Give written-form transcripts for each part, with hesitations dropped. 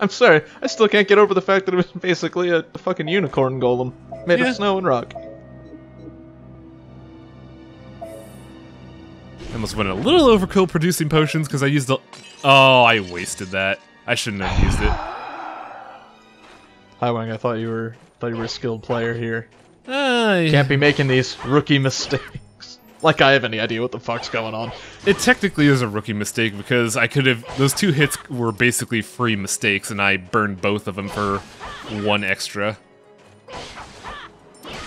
I'm sorry, I still can't get over the fact that it was basically a fucking unicorn golem made of snow and rock. I almost went a little overkill producing potions because I used the... Oh, I wasted that. I shouldn't have used it. Hi, Wang, I thought you were a skilled player here. Yeah. Can't be making these rookie mistakes. Like I have any idea what the fuck's going on. It technically is a rookie mistake because I could have... Those 2 hits were basically free mistakes and I burned both of them for 1 extra.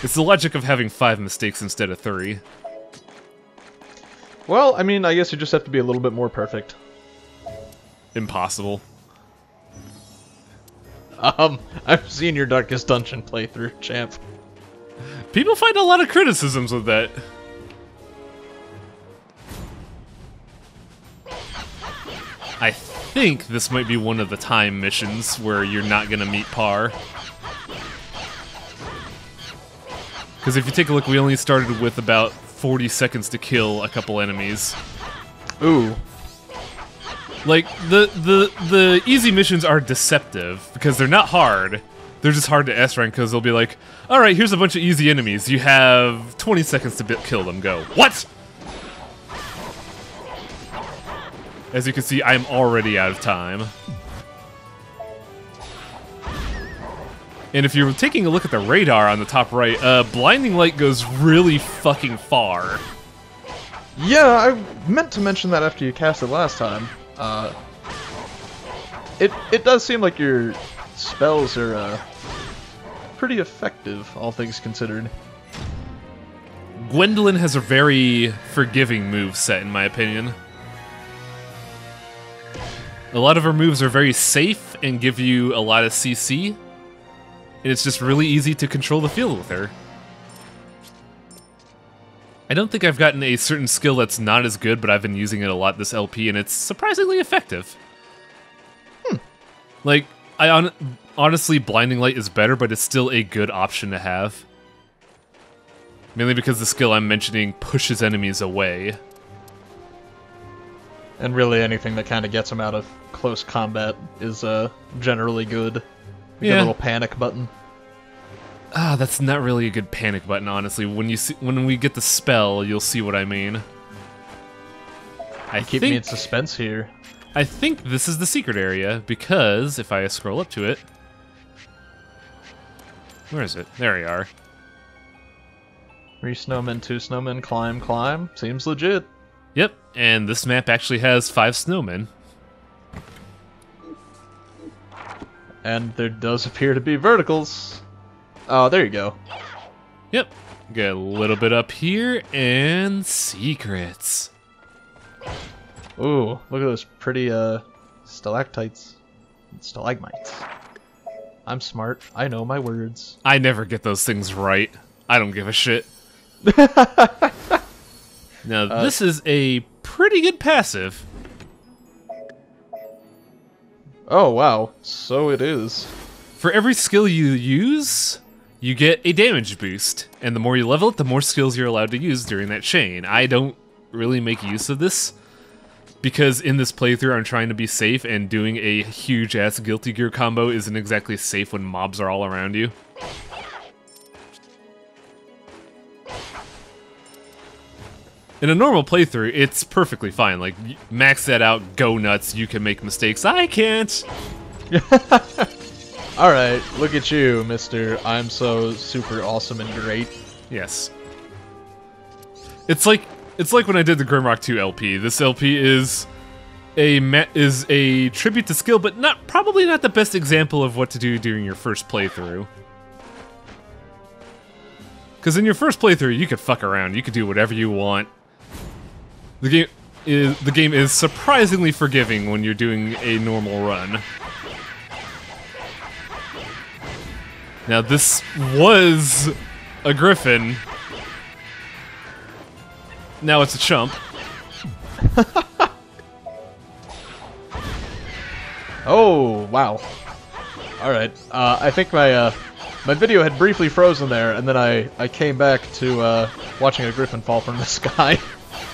It's the logic of having 5 mistakes instead of 3. Well, I mean, I guess you just have to be a little bit more perfect. Impossible. I've seen your Darkest Dungeon playthrough, champ. People find a lot of criticisms with that. I think this might be one of the time missions where you're not gonna meet par. Because if you take a look, we only started with about 40 seconds to kill a couple enemies. Ooh. Like, the easy missions are deceptive, because they're not hard. They're just hard to S-rank, because they'll be like, alright, here's a bunch of easy enemies. You have 20 seconds to kill them. Go. What?! As you can see, I'm already out of time. And if you're taking a look at the radar on the top right, blinding light goes really fucking far. Yeah, I meant to mention that after you cast it last time. It does seem like your spells are pretty effective, all things considered. Gwendolyn has a very forgiving move set, in my opinion. A lot of her moves are very safe and give you a lot of CC, and it's just really easy to control the field with her. I don't think I've gotten a certain skill that's not as good, but I've been using it a lot this LP, and it's surprisingly effective. Like, honestly, Blinding Light is better, but it's still a good option to have. Mainly because the skill I'm mentioning pushes enemies away. And really anything that kind of gets them out of close combat is generally good. You get a little panic button. Ah, that's not really a good panic button, honestly. When we get the spell, you'll see what I mean. Keep me in suspense here. I think this is the secret area, because if I scroll up to it... Where is it? There you are. 3 snowmen, 2 snowmen, climb, climb. Seems legit. Yep, and this map actually has 5 snowmen. And there does appear to be verticals. Oh, there you go. Yep. Get a little bit up here, and secrets. Ooh, look at those pretty, stalactites and stalagmites. I'm smart. I know my words. I never get those things right. I don't give a shit. Now, this is a pretty good passive. Oh, wow. So it is. For every skill you use, you get a damage boost. And the more you level it, the more skills you're allowed to use during that chain. I don't really make use of this, because in this playthrough I'm trying to be safe, and doing a huge-ass Guilty Gear combo isn't exactly safe when mobs are all around you. In a normal playthrough, it's perfectly fine. Like, max that out, go nuts, you can make mistakes. I can't! Alright, look at you, Mr. I'm so super awesome and great. Yes. It's like when I did the Grimrock 2 LP. This LP is a tribute to skill, but probably not the best example of what to do during your first playthrough. Because in your first playthrough, you could fuck around. You could do whatever you want. The game is surprisingly forgiving when you're doing a normal run. Now, this was a griffin. Now it's a chump. Oh, wow. Alright, I think my video had briefly frozen there, and then I came back to watching a griffin fall from the sky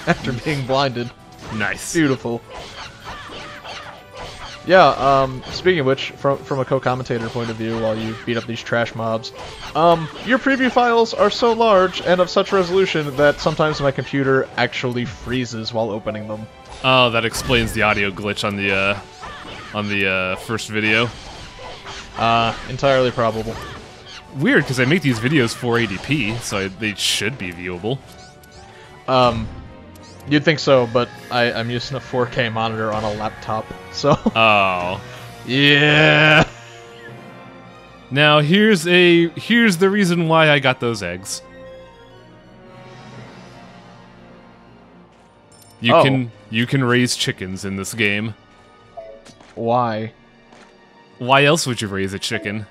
after being blinded. Nice. Beautiful. Yeah, speaking of which, from a co-commentator point of view, while you beat up these trash mobs, your preview files are so large and of such resolution that sometimes my computer actually freezes while opening them. Oh, that explains the audio glitch on the first video. Entirely probable. Weird, because I make these videos 480p, so they should be viewable. You'd think so, but I'm using a 4K monitor on a laptop, so... Oh. Yeah! Now, here's the reason why I got those eggs. You can raise chickens in this game. Why? Why else would you raise a chicken?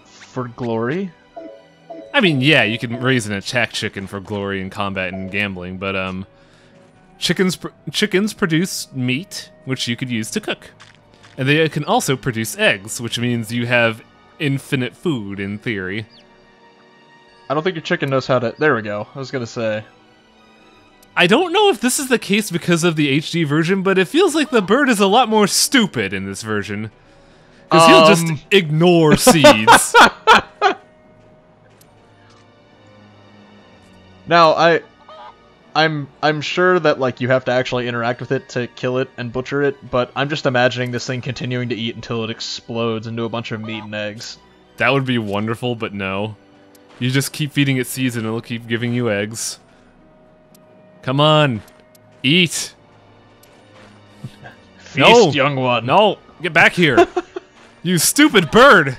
For glory? I mean, yeah, you can raise an attack chicken for glory in combat and gambling, but chickens produce meat, which you could use to cook. And they can also produce eggs, which means you have infinite food in theory. I don't think your chicken knows how to... There we go. I was gonna say. I don't know if this is the case because of the HD version, but it feels like the bird is a lot more stupid in this version. Because he'll just ignore seeds. Now, I'm sure that, like, you have to actually interact with it to kill it and butcher it, but I'm just imagining this thing continuing to eat until it explodes into a bunch of meat and eggs. That would be wonderful, but no. You just keep feeding it seeds and it'll keep giving you eggs. Come on. Eat. Feast, young one. No, get back here. You stupid bird.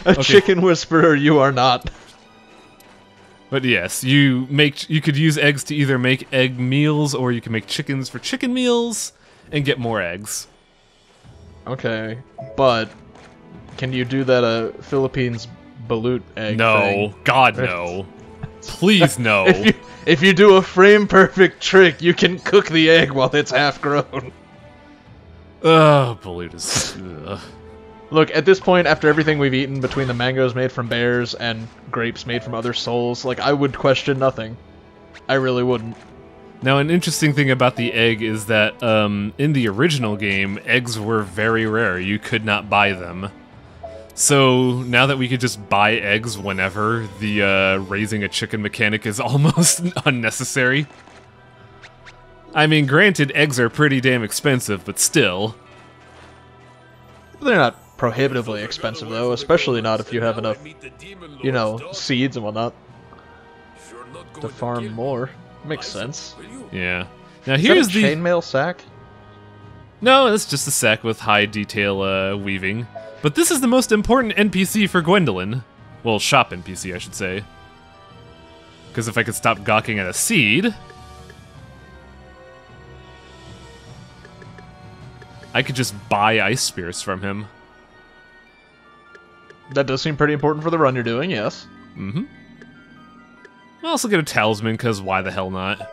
A chicken whisperer you are not. But yes, you could use eggs to either make egg meals, or you can make chickens for chicken meals and get more eggs. Okay, but can you do that Philippines balut egg thing? No, God no. Please no. If you do a frame perfect trick, you can cook the egg while it's half grown. Ugh, balut is... Look, at this point, after everything we've eaten between the mangoes made from bears and grapes made from other souls, like, I would question nothing. I really wouldn't. Now, an interesting thing about the egg is that, in the original game, eggs were very rare. You could not buy them. So, now that we could just buy eggs whenever, the, raising a chicken mechanic is almost unnecessary. I mean, granted, eggs are pretty damn expensive, but still. They're not prohibitively expensive, though, especially not if you have enough, you know, seeds and whatnot to farm more. Makes sense. Yeah. Now here's the chainmail sack. No, it's just a sack with high detail weaving. But this is the most important NPC for Gwendolyn. Well, shop NPC, I should say. Because if I could stop gawking at a seed, I could just buy ice spirits from him. That does seem pretty important for the run you're doing, yes. Mm-hmm. I'll also get a talisman, because why the hell not?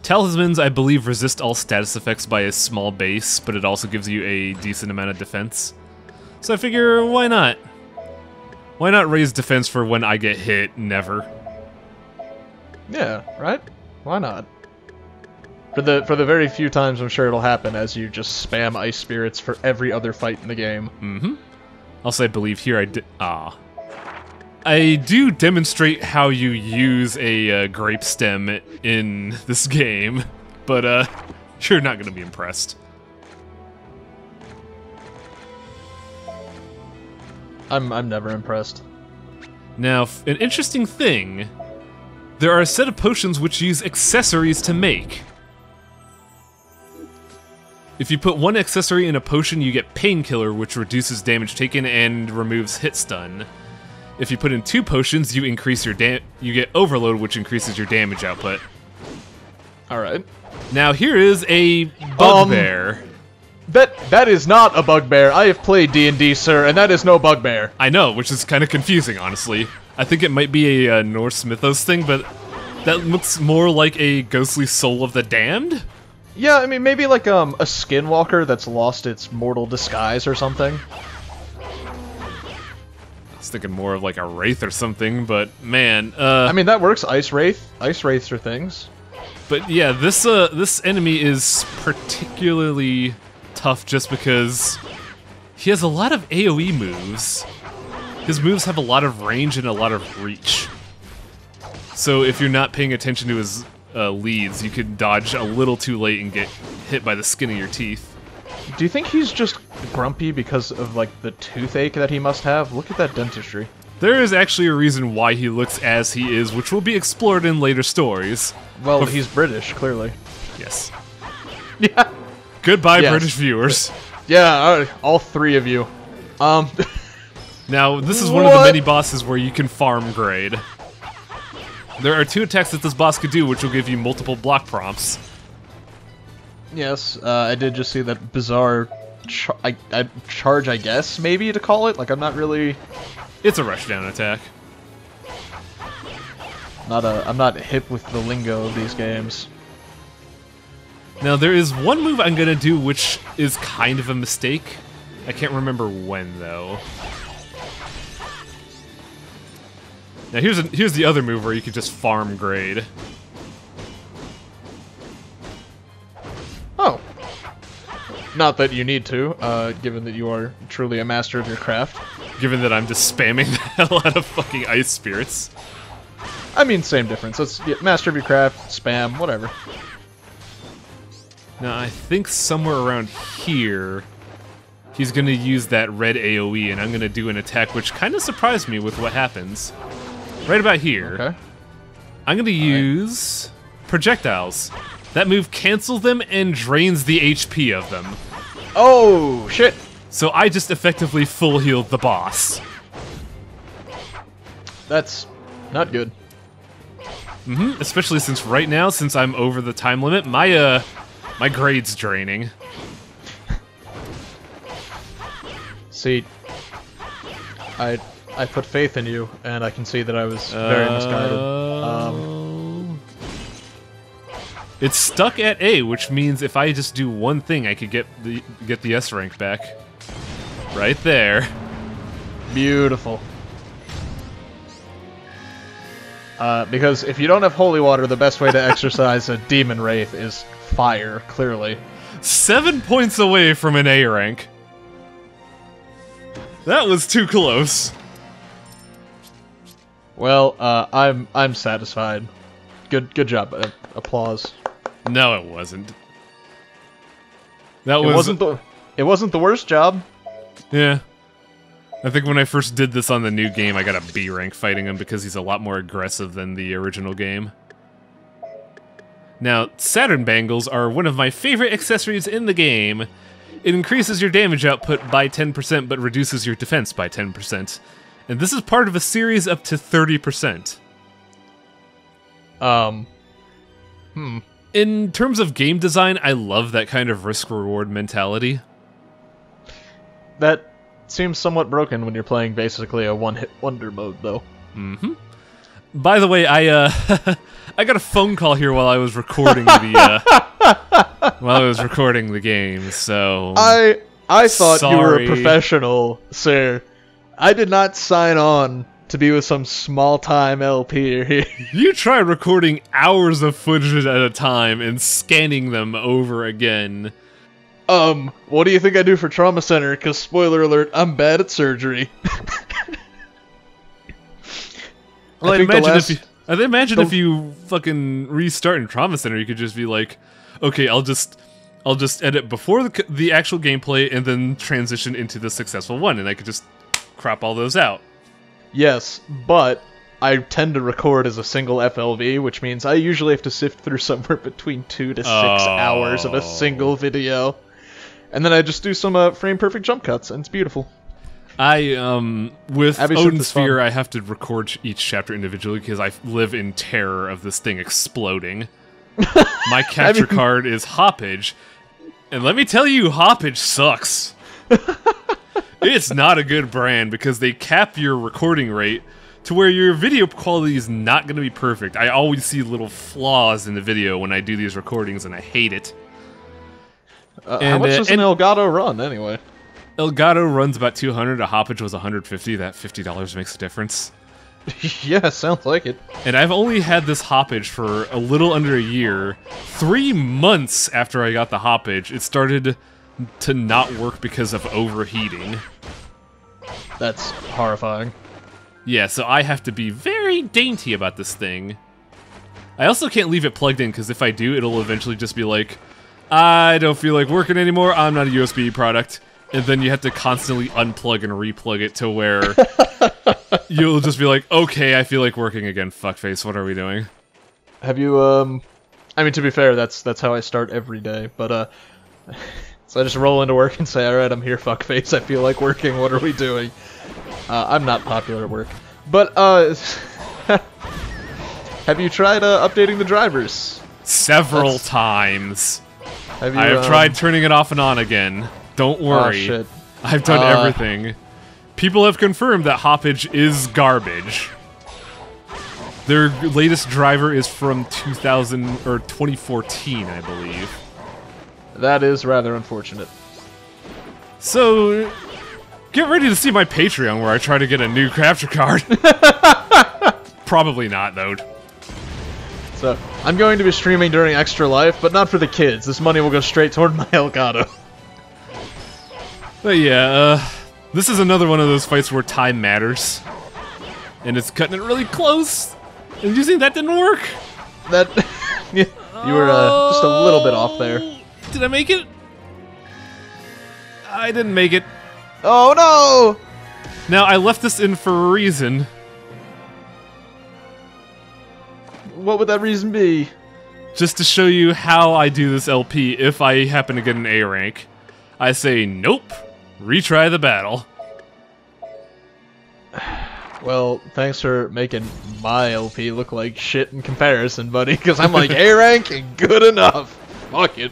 Talismans, I believe, resist all status effects by a small base, but it also gives you a decent amount of defense. So I figure, why not? Why not raise defense for when I get hit? Never. Yeah, right? Why not? For the very few times I'm sure it'll happen as you just spam ice spirits for every other fight in the game. Mm-hmm. Also, I believe here I do demonstrate how you use a grape stem in this game, but you're not going to be impressed. I'm never impressed. Now, an interesting thing, there are a set of potions which use accessories to make. If you put one accessory in a potion, you get Painkiller, which reduces damage taken and removes hit stun. If you put in two potions, you increase your you get Overload, which increases your damage output. Alright. Now here is a bugbear. That is not a bugbear. I have played D&D, sir, and that is no bugbear. I know, which is kind of confusing, honestly. I think it might be a Norse mythos thing, but that looks more like a ghostly soul of the damned? Yeah, I mean, maybe like a skinwalker that's lost its mortal disguise or something. I was thinking more of like a wraith or something, but man, I mean, that works, Ice Wraith. Ice Wraiths are things. But yeah, this enemy is particularly tough just because he has a lot of AoE moves. His moves have a lot of range and a lot of reach. So if you're not paying attention to his leads, you could dodge a little too late and get hit by the skin of your teeth. Do you think he's just grumpy because of, like, the toothache that he must have? Look at that dentistry. There is actually a reason why he looks as he is, which will be explored in later stories. Well, he's British, clearly. Yes. Yeah. Goodbye, Yes. British viewers. Yeah, all three of you. Now, this is one of the many bosses where you can farm grade. There are 2 attacks that this boss could do, which will give you multiple block prompts. Yes, I did just see that bizarre charge, I guess, maybe, to call it. Like, I'm not really... It's a rushdown attack. I'm not hip with the lingo of these games. Now, there is one move I'm gonna do which is kind of a mistake. I can't remember when, though. Now, here's the other move where you can just farm grade. Oh. Not that you need to, given that you are truly a master of your craft. Given that I'm just spamming the hell out of fucking ice spirits. I mean, same difference. Let's master of your craft, spam, whatever. Now, I think somewhere around here, he's gonna use that red AoE, and I'm gonna do an attack which kind of surprised me with what happens. Right about here. Okay. I'm gonna use projectiles. That move cancels them and drains the HP of them. Oh, shit! So I just effectively full healed the boss. That's not good. Especially since right now, since I'm over the time limit, my grade's draining. See, I put faith in you, and I can see that I was very misguided. It's stuck at A, which means if I just do one thing, I could get the S rank back. Right there. Beautiful. Because if you don't have holy water, the best way to exercise a demon wraith is fire, clearly. 7 points away from an A rank. That was too close. Well, I'm satisfied. Good job. Applause. No, it wasn't. It wasn't the worst job. Yeah. I think when I first did this on the new game, I got a B rank fighting him because he's a lot more aggressive than the original game. Now, Saturn bangles are one of my favorite accessories in the game. It increases your damage output by 10%, but reduces your defense by 10%. And this is part of a series up to 30%. In terms of game design, I love that kind of risk-reward mentality. That seems somewhat broken when you're playing basically a one-hit wonder mode, though. By the way, I got a phone call here while I was recording the game. So I thought you were a sorry. professional, sir. I did not sign on to be with some small-time LP here. You try recording hours of footage at a time and scanning them over again. What do you think I do for Trauma Center? Because, spoiler alert, I'm bad at surgery. Well, I imagine if you fucking restart in Trauma Center, you could just be like, okay, I'll just edit before the actual gameplay and then transition into the successful one, and I could just crop all those out. Yes, but I tend to record as a single FLV, which means I usually have to sift through somewhere between 2 to 6 hours of a single video. And then I just do some frame-perfect jump cuts, and it's beautiful. With Abby Odin said Sphere, I have to record each chapter individually because I live in terror of this thing exploding. My capture card is Hoppage, and let me tell you, Hoppage sucks. It's not a good brand because they cap your recording rate to where your video quality is not going to be perfect. I always see little flaws in the video when I do these recordings, and I hate it. How much does an Elgato run, anyway? Elgato runs about 200, a Hoppage was 150, that $50 makes a difference. Yeah, sounds like it. And I've only had this hoppage for a little under a year. 3 months after I got the hoppage, it started to not work because of overheating. That's horrifying. Yeah, so I have to be very dainty about this thing. I also can't leave it plugged in, because if I do, it'll eventually just be like, I don't feel like working anymore, I'm not a USB product. And then you have to constantly unplug and replug it to where you'll just be like, okay, I feel like working again, fuckface, what are we doing? Have you, I mean, to be fair, that's how I start every day, but, so I just roll into work and say, alright, I'm here, fuckface, I feel like working, what are we doing? I'm not popular at work. But, have you tried, updating the drivers? Several times. Have you, I have tried turning it off and on again. Don't worry. Oh, shit. I've done everything. People have confirmed that hoppage is garbage. Their latest driver is from 2014, I believe. That is rather unfortunate. So, get ready to see my Patreon where I try to get a new capture card. Probably not, though. So, I'm going to be streaming during Extra Life, but not for the kids. This money will go straight toward my Elgato. But yeah, this is another one of those fights where time matters. And it's cutting it really close. And using that didn't work. That... yeah, you were just a little bit off there. Did I make it? I didn't make it. Oh no! Now, I left this in for a reason. What would that reason be? Just to show you how I do this LP if I happen to get an A rank. I say, nope, retry the battle. Well, thanks for making my LP look like shit in comparison, buddy, because I'm like, A rank and good enough. Fuck it.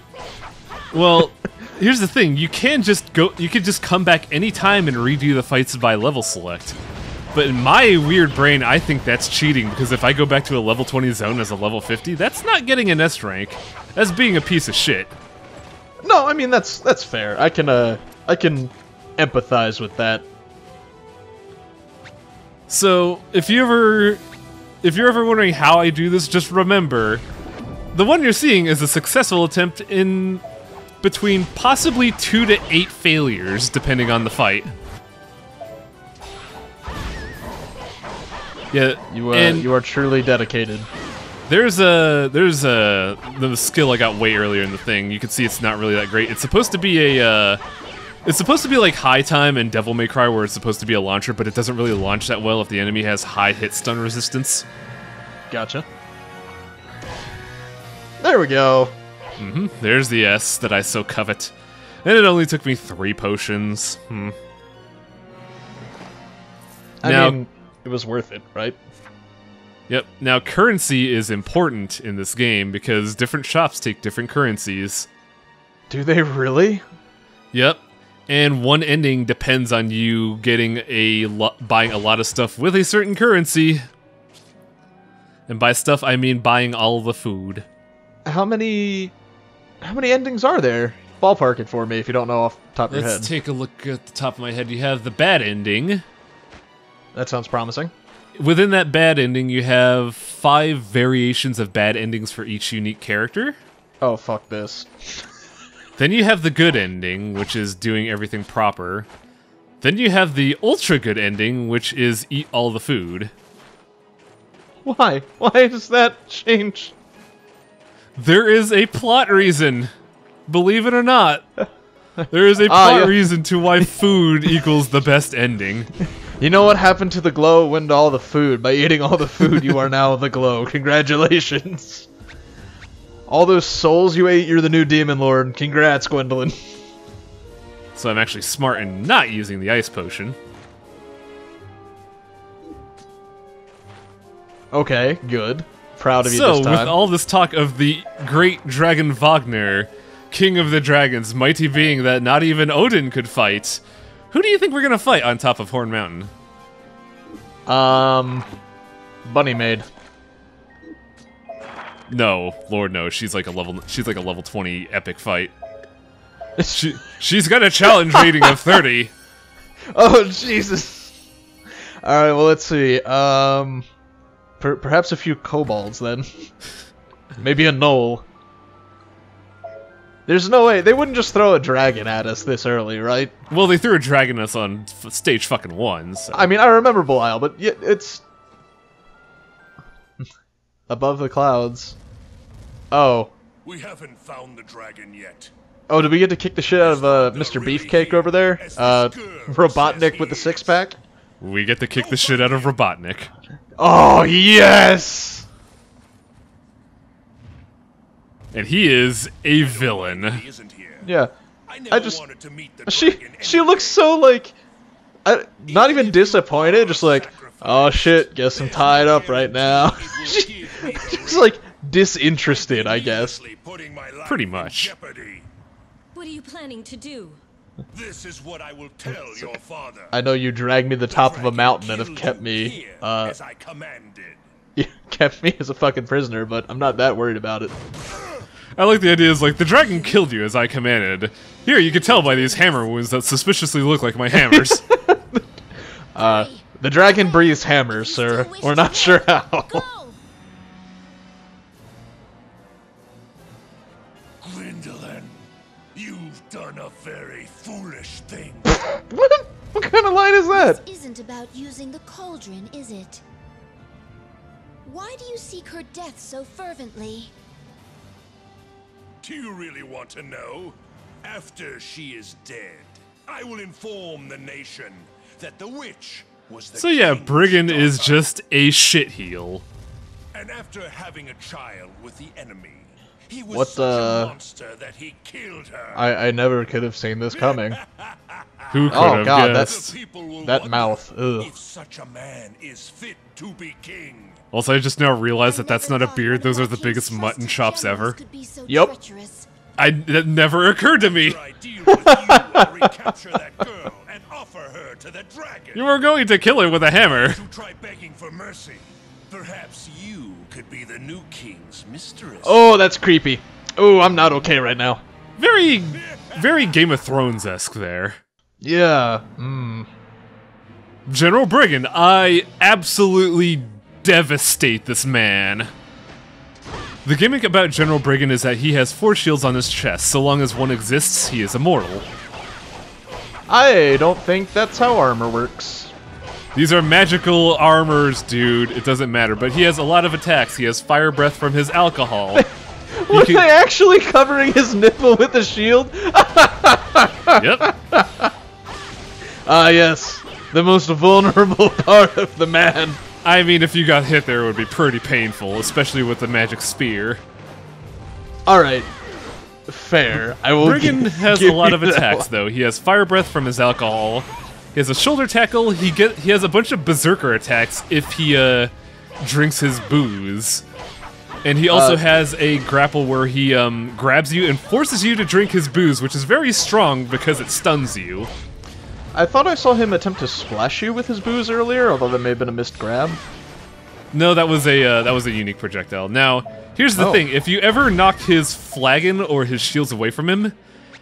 Well, here's the thing, you can just come back anytime and redo the fights by level select. But in my weird brain, I think that's cheating, because if I go back to a level 20 zone as a level 50, that's not getting an S rank. That's being a piece of shit. No, I mean, that's fair. I can empathize with that. So, if you're ever wondering how I do this, just remember, the one you're seeing is a successful attempt in between possibly 2 to 8 failures, depending on the fight. Yeah, you are truly dedicated. There's the skill I got way earlier in the thing. You can see it's not really that great. It's supposed to be it's supposed to be like High Time and Devil May Cry, where it's supposed to be a launcher, but it doesn't really launch that well if the enemy has high hit stun resistance. Gotcha. There we go. There's the S that I so covet. And it only took me 3 potions. I mean, it was worth it, right? Yep. Now, currency is important in this game because different shops take different currencies. Do they really? Yep. And one ending depends on you getting buying a lot of stuff with a certain currency. And by stuff, I mean buying all the food. How many endings are there? Ballpark it for me if you don't know off the top of your head. Let's take a look at the top of my head. You have the bad ending. That sounds promising. Within that bad ending, you have 5 variations of bad endings for each unique character. Oh, fuck this. Then you have the good ending, which is doing everything proper. Then you have the ultra good ending, which is eat all the food. Why? Why does that change? There is a plot reason. Believe it or not. There is a plot reason to why food equals the best ending. You know what happened to the glow? It went to all the food. By eating all the food, you are now the glow. Congratulations. All those souls you ate, you're the new demon lord. Congrats, Gwendolyn. So I'm actually smart in not using the ice potion. Okay, good. Proud of you this time. So, with all this talk of the great dragon Wagner, king of the dragons, mighty being that not even Odin could fight, who do you think we're gonna fight on top of Horn Mountain? Bunny Maid. No, Lord no. She's like a level 20 epic fight. She's got a challenge rating of 30. Oh Jesus. Alright, well, let's see. Perhaps a few kobolds, then. Maybe a gnoll. There's no way. They wouldn't just throw a dragon at us this early, right? Well, they threw a dragon at us on stage fucking 1, so. I mean, I remember Belial, but yeah, it's... above the clouds. Oh. We haven't found the dragon yet. Oh, did we get to kick the shit out of Mr. Beefcake over there? Robotnik with the six-pack? We get to kick the shit out of Robotnik. Oh, yes! And he is a villain. Yeah. I just... She looks so, like... not even disappointed, just like, oh shit, guess I'm tied up right now. She's like, disinterested, I guess. Pretty much. What are you planning to do? This is what I will tell your father. I know you dragged me to the top of a mountain and have kept me, as I commanded. You kept me as a fucking prisoner, but I'm not that worried about it. I like the idea is like, the dragon killed you as I commanded. Here, you can tell by these hammer wounds that suspiciously look like my hammers. The dragon breathes hammers, sir. We're not sure how. Gwendolyn, you've done a very foolish thing. What? What kind of line is that? This isn't about using the cauldron, is it? Why do you seek her death so fervently? Do you really want to know? After she is dead, I will inform the nation that the witch was the So yeah, king's Brigand is daughter. just a shitheel. And after having a child with the enemy, he was What such the- a monster that he killed her. I never could have seen this coming. Who could Oh, have God, guessed? The people will That wonder mouth, ugh. if such a man is fit to be king. Also, I just now realized that I that's never not a thought beard, one those of are the our biggest king's mutton trusted chops generals ever. could be so Yup. treacherous. That never occurred to me! After I deal with you, I'll recapture that girl and offer her to the dragon. You were going to kill her with a hammer. To try begging for mercy. Perhaps you could be the new king's mistress. Oh, that's creepy. Oh, I'm not okay right now. Very, very Game of Thrones-esque there. Yeah. General Brigand, I absolutely devastate this man. The gimmick about General Brigand is that he has 4 shields on his chest. So long as one exists, he is immortal. I don't think that's how armor works. These are magical armors, dude. It doesn't matter. But he has a lot of attacks. He has fire breath from his alcohol. Were they actually covering his nipple with a shield? Yep. Ah, yes. The most vulnerable part of the man. I mean, if you got hit there, it would be pretty painful, especially with the magic spear. Alright. Fair. I will Brigand has a give lot you of that attacks, one. though. He has fire breath from his alcohol. He has a shoulder tackle. He has a bunch of berserker attacks if he drinks his booze. And he also has a grapple where he grabs you and forces you to drink his booze, which is very strong because it stuns you. I thought I saw him attempt to splash you with his booze earlier, although that may have been a missed grab. No, that was a unique projectile. Now, here's the thing: if you ever knock his flagon or his shields away from him,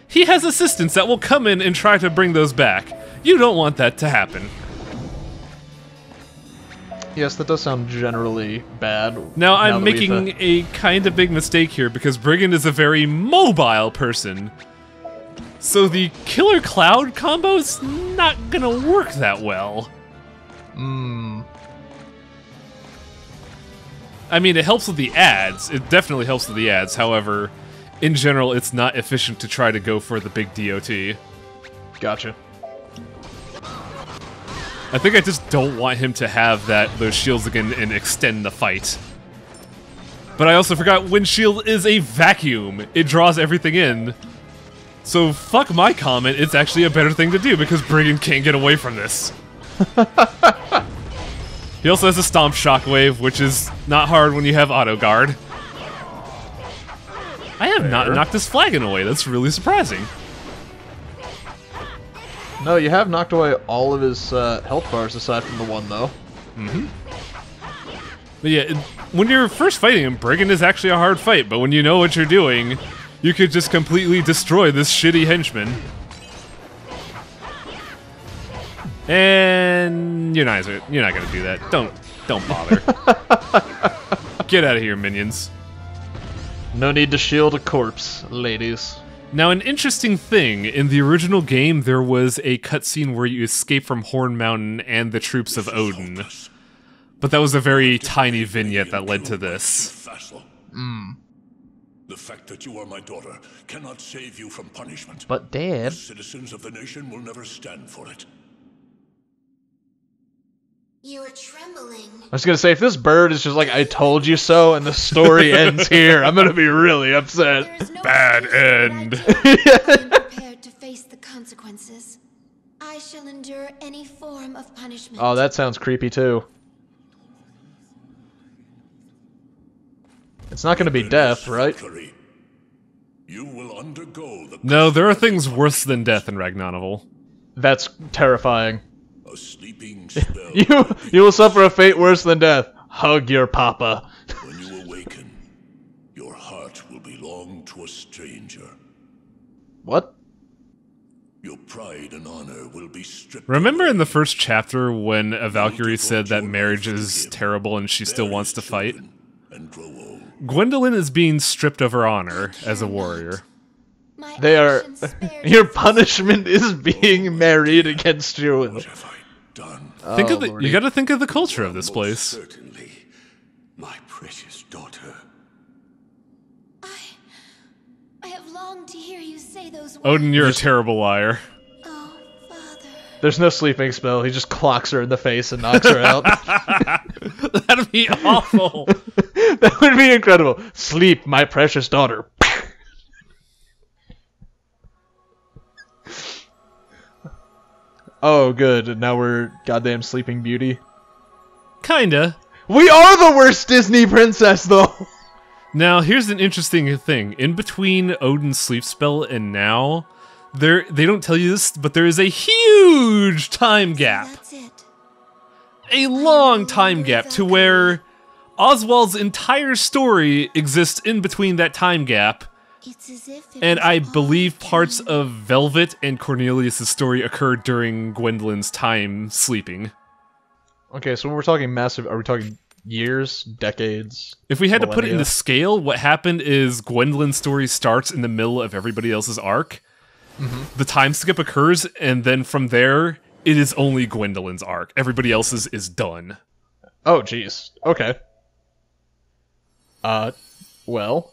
he has assistants that will come in and try to bring those back. You don't want that to happen. Yes, that does sound generally bad. Now, I'm that we've, making a kind of big mistake here because Brigand is a very mobile person. So the Killer Cloud combo's not gonna work that well. I mean, it helps with the ads. It definitely helps with the ads. However, in general, it's not efficient to try to go for the big DOT. Gotcha. I think I just don't want him to have those shields again and extend the fight. But I also forgot Wind Shield is a vacuum. It draws everything in. So fuck my comment, it's actually a better thing to do because Brigand can't get away from this. He also has a Stomp Shockwave, which is not hard when you have Auto Guard. I have not knocked this flagon away, that's really surprising. No, you have knocked away all of his health bars aside from the one, though. But yeah, when you're first fighting him, Brigand is actually a hard fight, but when you know what you're doing, you could just completely destroy this shitty henchman. And you're not gonna do that. Don't bother. Get out of here, minions. No need to shield a corpse, ladies. Now, an interesting thing, in the original game, there was a cutscene where you escape from Horn Mountain and the troops of Odin. But that was a very tiny vignette that led to this. The fact that you are my daughter cannot save you from punishment. But Dad... The citizens of the nation will never stand for it. You're trembling. I was gonna say, if this bird is just like, I told you so, and the story ends here, I'm gonna be really upset. There is no Bad excuse for end. my death. I am prepared to face the consequences. I shall endure any form of punishment. Oh, that sounds creepy too. It's not gonna be death, right? You will undergo the No, there are things worse than death in Ragnarok. That's terrifying. a sleeping spell. You will suffer a fate worse than death. Hug your papa. When you awaken, your heart will belong to a stranger. What? Your pride and honor will be stripped. Remember in the first chapter when a Valkyrie said that marriage is terrible and she still wants to fight? And grow old. Gwendolyn is being stripped of her honor as a warrior. My They are... actions spared Your you. punishment is being married against your will. What have I done? Think Oh, of the, Lordy. you gotta think of the culture of this Most place. Certainly, my precious daughter. I have longed to hear you say those words. Odin, you're a terrible liar. Oh, Father. There's no sleeping spell. He just clocks her in the face and knocks her out. That'd be awful. That would be incredible. Sleep, my precious daughter. Oh, good. Now we're goddamn Sleeping Beauty. Kinda. We are the worst Disney princess, though. Now, here's an interesting thing. In between Odin's sleep spell and now, they don't tell you this, but there is a huge time gap. That's it. A long time gap to where Oswald's entire story exists in between that time gap, It's as if it and was I all believe a parts dream. of Velvet and Cornelius' story occurred during Gwendolyn's time sleeping. Okay, so when we're talking massive, are we talking years, decades? If we had to put it Millennia? into scale, what happened is Gwendolyn's story starts in the middle of everybody else's arc. The time skip occurs, and then from there, it is only Gwendolyn's arc. Everybody else's is done. Oh, jeez. Okay. Well,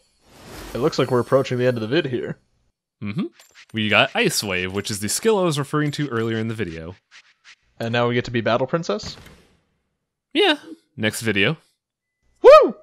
it looks like we're approaching the end of the vid here. We got Ice Wave, which is the skill I was referring to earlier in the video. And now we get to be Battle Princess? Yeah, next video. Woo!